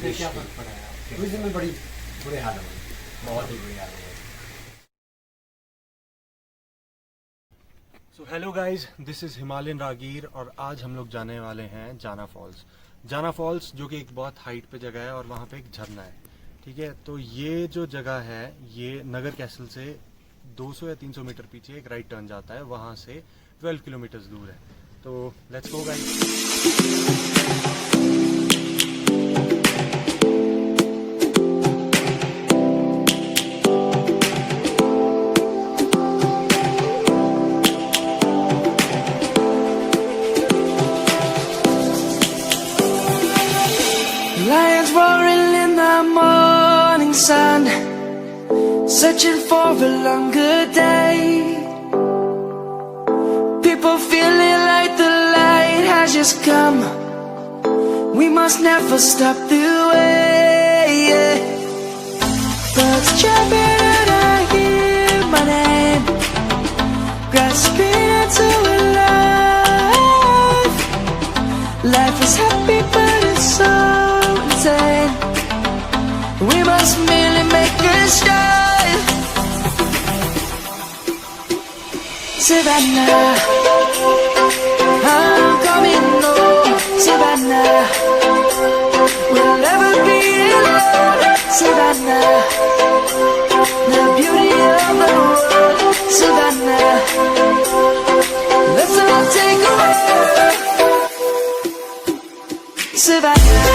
इससे क्या फर्क पड़ा है? टूरिज्म में बड़ी बुरे हाल हो गए, बहुत ही बुरे हाल हो गए। So hello guys, this is Himalayan रागीर और आज हम लोग जाने वाले हैं जाना फॉल्स। जाना फॉल्स जो कि एक बहुत हाइट पे जगह है और वहाँ पे एक झरना है। ठीक है, तो ये जो जगह है ये नगर कैसल से 200 या 300 मीटर पीछे एक राइट टर्न जाता है, वहाँ से 12 किलोमीटर्स दूर है। तो let's go guys. Lions roaring in the morning sun, searching for a longer day. People feeling like the light has just come. We must never stop the way. Birds chirping and I hear my name, grasping into a life. Life is happy but it's so insane. We must merely make a start. Savannah, I'm coming home. Savannah, we'll never be alone. Savannah, the beauty of the world. Savannah, let's all take a walk. Savannah.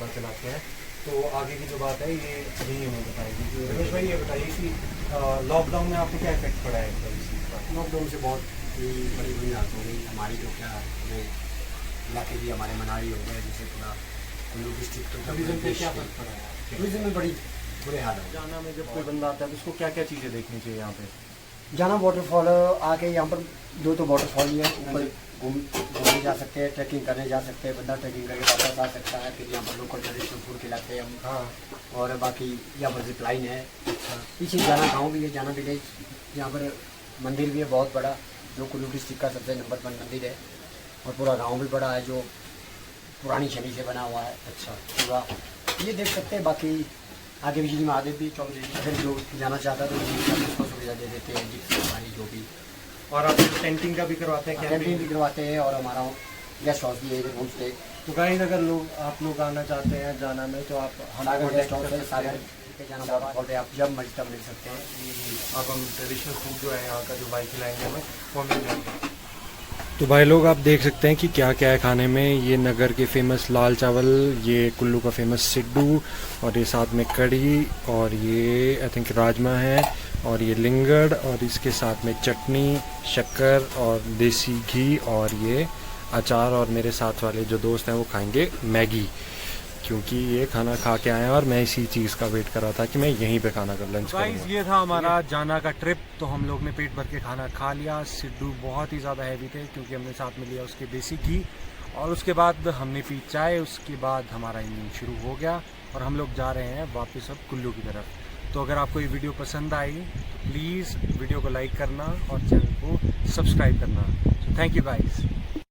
Dhaba चलाते हैं। तो आगे की जो बात है ये अभी हमें बताएगी। रमेश भाई ये बताइए कि लॉकडाउन में आपको क्या इफेक्ट पड़ा है इस चीज़ का? लॉकडाउन से बहुत ही बड़ी बुरी हालत हो गई हमारी, जो क्या वो इलाके भी हमारे मनाली हो गए, जैसे पूरा कुल्लू डिस्ट्रिक्ट। टूरिज्म पे क्या फर्क पड़ा है? टूरिज्म में बड़ी बुरे हाल हो गए। जाना में जब कोई बंदा आता है तो उसको क्या क्या चीज़ें देखनी चाहिए यहाँ पे? जाना वाटरफॉल आके यहाँ पर दो तो वाटरफॉल ही है, ऊपर घूमने जा सकते हैं, ट्रैकिंग करने जा सकते हैं, बंदा ट्रैकिंग करके वापस आ सकता है। फिर यहाँ पर लोकल ट्रेडिशनल फूड खिलाते हैं हम। हाँ। और बाकी यहाँ पर जिप लाइन है। पीछे जाना गांव भी है, जाना विलेज। यहाँ पर मंदिर भी है बहुत बड़ा, जो कुल्लू डिस्ट्रिक्ट का सबसे नंबर 1 मंदिर है। और पूरा गांव भी बड़ा है, जो पुरानी शैली से बना हुआ है। अच्छा। पूरा ये देख सकते हैं। बाकी आगे बिजली महादेव भी 24 अगर जो जाना चाहता है तो उसको सुविधा दे देते हैं, जिप्सी हमारी जो भी। और आप टेंटिंग का भी करवाते हैं? कैंपिंग भी करवाते हैं और हमारा गेस्ट हाउस भी है इधर होम स्टे। तो गाइस अगर आप लोग आना चाहते हैं जाना में तो आप सागर गेस्ट हाउस है, सागर पे जाना वाटरफॉल पे आप जब मर्जी तब मिल सकते हैं। आप हम ट्रेडिशनल फूड जो है यहाँ का जो भाई खिलाएंगे हमें वो मिल जाएगा। तो भाई लोग आप देख सकते हैं कि क्या क्या है खाने में। ये नगर के फेमस लाल चावल, ये कुल्लू का फेमस सिड्डू, और ये साथ में कढ़ी, और ये आई थिंक राजमा है, और ये लिंगड़, और इसके साथ में चटनी, शक्कर और देसी घी, और ये अचार। और मेरे साथ वाले जो दोस्त हैं वो खाएंगे मैगी, क्योंकि ये खाना खा के आए हैं और मैं इसी चीज़ का वेट कर रहा था कि मैं यहीं पे खाना कर लंच करूँगा। ये था हमारा जाना का ट्रिप। तो हम लोग ने पेट भर के खाना खा लिया। सिड्डू बहुत ही ज़्यादा हैवी थे क्योंकि हमने साथ में लिया उसके देसी घी, और उसके बाद हमने पी चाय। उसके बाद हमारा इंजन शुरू हो गया और हम लोग जा रहे हैं वापस अब कुल्लू की तरफ। तो अगर आपको ये वीडियो पसंद आई तो प्लीज़ वीडियो को लाइक करना और चैनल को सब्सक्राइब करना। Thank you guys.